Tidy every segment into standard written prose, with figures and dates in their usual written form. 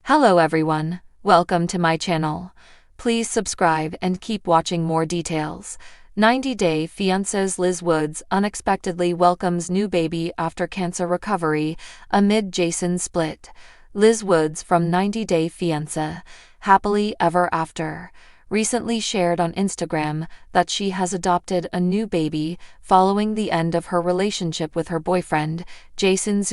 Hello everyone, welcome to my channel. Please subscribe and keep watching more details. 90-day fiancé's Liz Woods unexpectedly welcomes new baby after cancer recovery amid Jayson's split. Liz Woods from 90-day fiancé, happily ever after, recently shared on Instagram that she has adopted a new baby following the end of her relationship with her boyfriend, Jayson.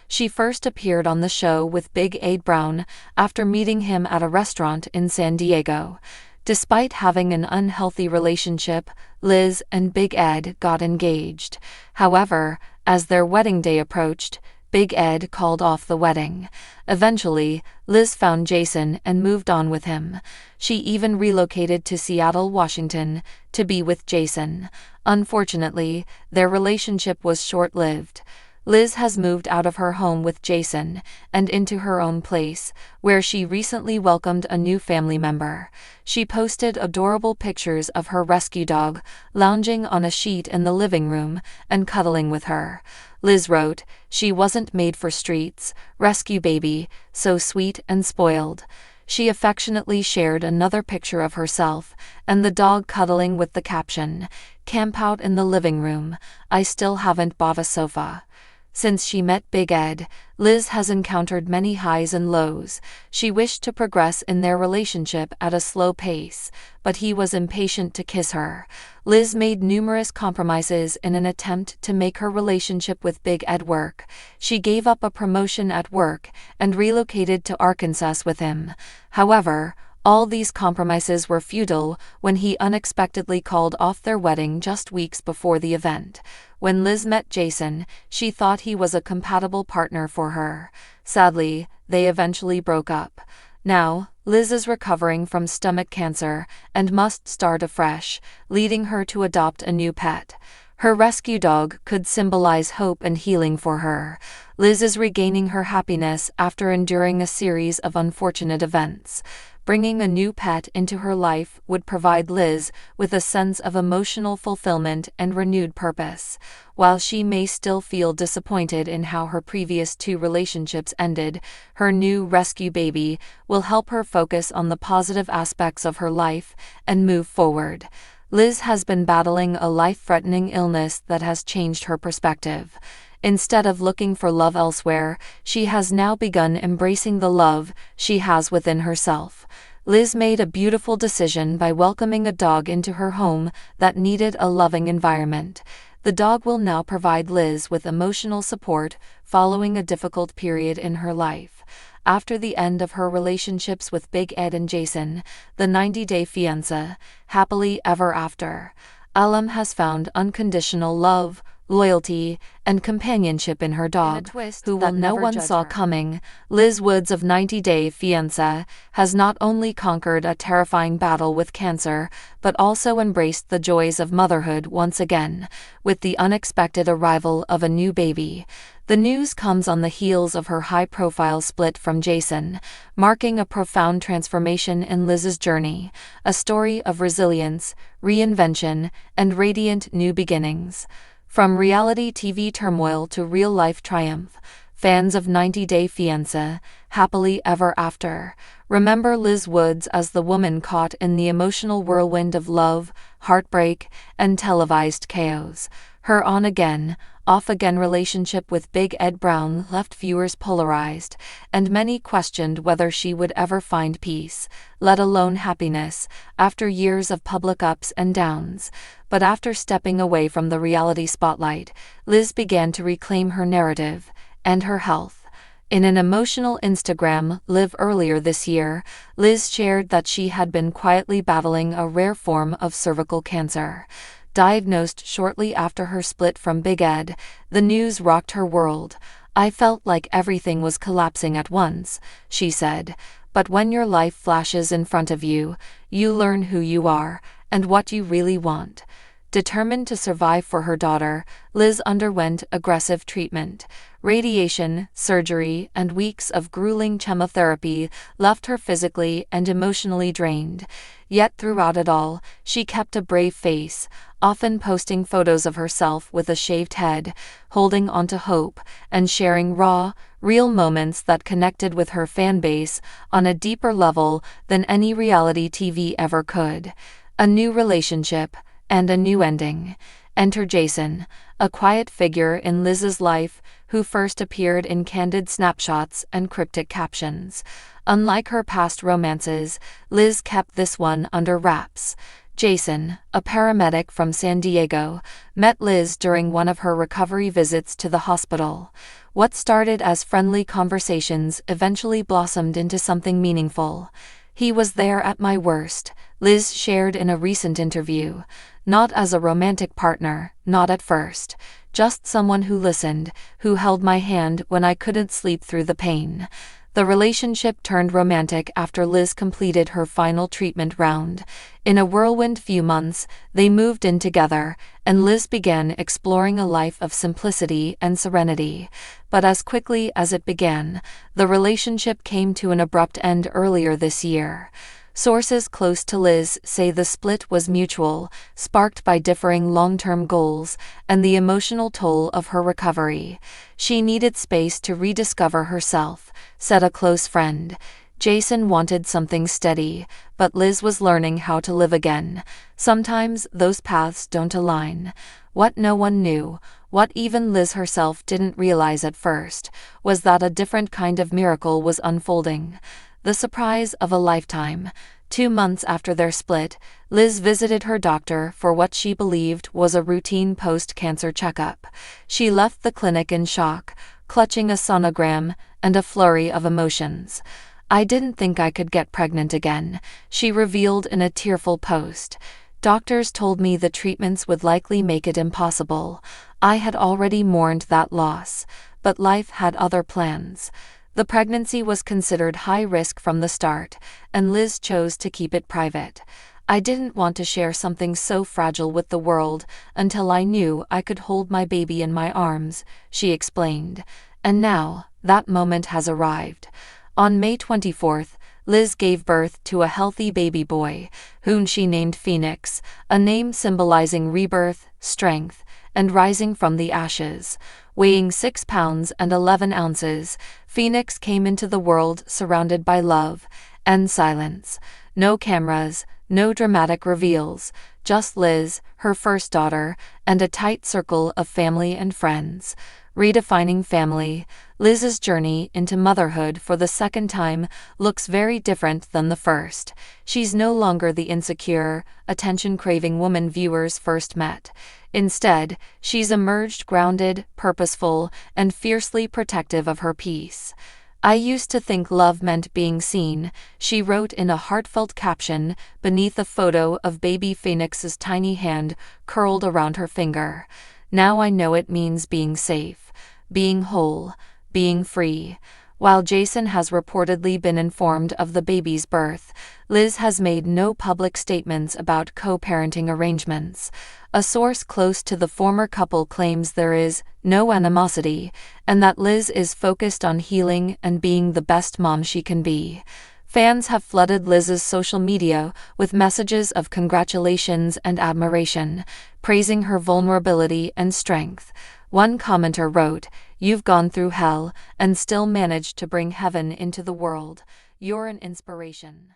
She first appeared on the show with Big Ed Brown after meeting him at a restaurant in San Diego. Despite having an unhealthy relationship, Liz and Big Ed got engaged. However, as their wedding day approached, Big Ed called off the wedding. Eventually, Liz found Jayson and moved on with him. She even relocated to Seattle, Washington, to be with Jayson. Unfortunately, their relationship was short-lived. Liz has moved out of her home with Jayson and into her own place, where she recently welcomed a new family member. She posted adorable pictures of her rescue dog lounging on a sheet in the living room and cuddling with her. Liz wrote, "She wasn't made for streets, rescue baby, so sweet and spoiled." She affectionately shared another picture of herself and the dog cuddling with the caption, "Camp out in the living room, I still haven't bought a sofa." Since she met Big Ed, Liz has encountered many highs and lows. She wished to progress in their relationship at a slow pace, but he was impatient to kiss her. Liz made numerous compromises in an attempt to make her relationship with Big Ed work. She gave up a promotion at work and relocated to Arkansas with him. However, all these compromises were futile when he unexpectedly called off their wedding just weeks before the event. When Liz met Jayson, she thought he was a compatible partner for her. Sadly, they eventually broke up. Now, Liz is recovering from stomach cancer and must start afresh, leading her to adopt a new pet. Her rescue dog could symbolize hope and healing for her. Liz is regaining her happiness after enduring a series of unfortunate events. Bringing a new pet into her life would provide Liz with a sense of emotional fulfillment and renewed purpose. While she may still feel disappointed in how her previous two relationships ended, her new rescue baby will help her focus on the positive aspects of her life and move forward. Liz has been battling a life-threatening illness that has changed her perspective. Instead of looking for love elsewhere, she has now begun embracing the love she has within herself. Liz made a beautiful decision by welcoming a dog into her home that needed a loving environment. The dog will now provide Liz with emotional support following a difficult period in her life. After the end of her relationships with Big Ed and Jayson, the 90-day fiancé, happily ever after, Alum has found unconditional love, loyalty, and companionship in her dog, who no one saw coming. Liz Woods of 90-day fiancé has not only conquered a terrifying battle with cancer, but also embraced the joys of motherhood once again, with the unexpected arrival of a new baby. The news comes on the heels of her high-profile split from Jayson, marking a profound transformation in Liz's journey, a story of resilience, reinvention, and radiant new beginnings. From reality TV turmoil to real-life triumph, fans of 90-day fiancé, happily ever after, remember Liz Woods as the woman caught in the emotional whirlwind of love, heartbreak, and televised chaos. Her on-again, off-again relationship with Big Ed Brown left viewers polarized, and many questioned whether she would ever find peace, let alone happiness, after years of public ups and downs. But after stepping away from the reality spotlight, Liz began to reclaim her narrative and her health. In an emotional Instagram live earlier this year, Liz shared that she had been quietly battling a rare form of cervical cancer. Diagnosed shortly after her split from Big Ed, the news rocked her world. "I felt like everything was collapsing at once," she said. "But when your life flashes in front of you, you learn who you are and what you really want." Determined to survive for her daughter, Liz underwent aggressive treatment. Radiation, surgery, and weeks of grueling chemotherapy left her physically and emotionally drained. Yet throughout it all, she kept a brave face, often posting photos of herself with a shaved head, holding onto hope, and sharing raw, real moments that connected with her fanbase on a deeper level than any reality TV ever could. A new relationship, and a new ending. Enter Jayson, a quiet figure in Liz's life who first appeared in candid snapshots and cryptic captions. Unlike her past romances, Liz kept this one under wraps. Jayson, a paramedic from San Diego, met Liz during one of her recovery visits to the hospital. What started as friendly conversations eventually blossomed into something meaningful. "He was there at my worst," Liz shared in a recent interview. "Not as a romantic partner, not at first. Just someone who listened, who held my hand when I couldn't sleep through the pain." The relationship turned romantic after Liz completed her final treatment round. In a whirlwind few months, they moved in together, and Liz began exploring a life of simplicity and serenity. But as quickly as it began, the relationship came to an abrupt end earlier this year. Sources close to Liz say the split was mutual, sparked by differing long-term goals and the emotional toll of her recovery. "She needed space to rediscover herself," said a close friend. Jayson wanted something steady, but Liz was learning how to live again. Sometimes those paths don't align. What no one knew, what even Liz herself didn't realize at first, was that a different kind of miracle was unfolding. The surprise of a lifetime. 2 months after their split, Liz visited her doctor for what she believed was a routine post-cancer checkup. She left the clinic in shock, clutching a sonogram and a flurry of emotions. "I didn't think I could get pregnant again," she revealed in a tearful post. "Doctors told me the treatments would likely make it impossible. I had already mourned that loss, but life had other plans." The pregnancy was considered high risk from the start, and Liz chose to keep it private. "I didn't want to share something so fragile with the world until I knew I could hold my baby in my arms," she explained. And now, that moment has arrived. On May 24th, Liz gave birth to a healthy baby boy, whom she named Phoenix, a name symbolizing rebirth, strength, and rising from the ashes. Weighing 6 pounds and 11 ounces, Phoenix came into the world surrounded by love and silence. No cameras, no dramatic reveals, just Liz, her first daughter, and a tight circle of family and friends. Redefining family, Liz's journey into motherhood for the second time looks very different than the first. She's no longer the insecure, attention-craving woman viewers first met. Instead, she's emerged grounded, purposeful, and fiercely protective of her peace. "I used to think love meant being seen," she wrote in a heartfelt caption beneath a photo of baby Phoenix's tiny hand curled around her finger. "Now I know it means being safe, being whole, being free." While Jayson has reportedly been informed of the baby's birth, Liz has made no public statements about co-parenting arrangements. A source close to the former couple claims there is no animosity, and that Liz is focused on healing and being the best mom she can be. Fans have flooded Liz's social media with messages of congratulations and admiration, praising her vulnerability and strength. One commenter wrote, "You've gone through hell and still managed to bring heaven into the world. You're an inspiration."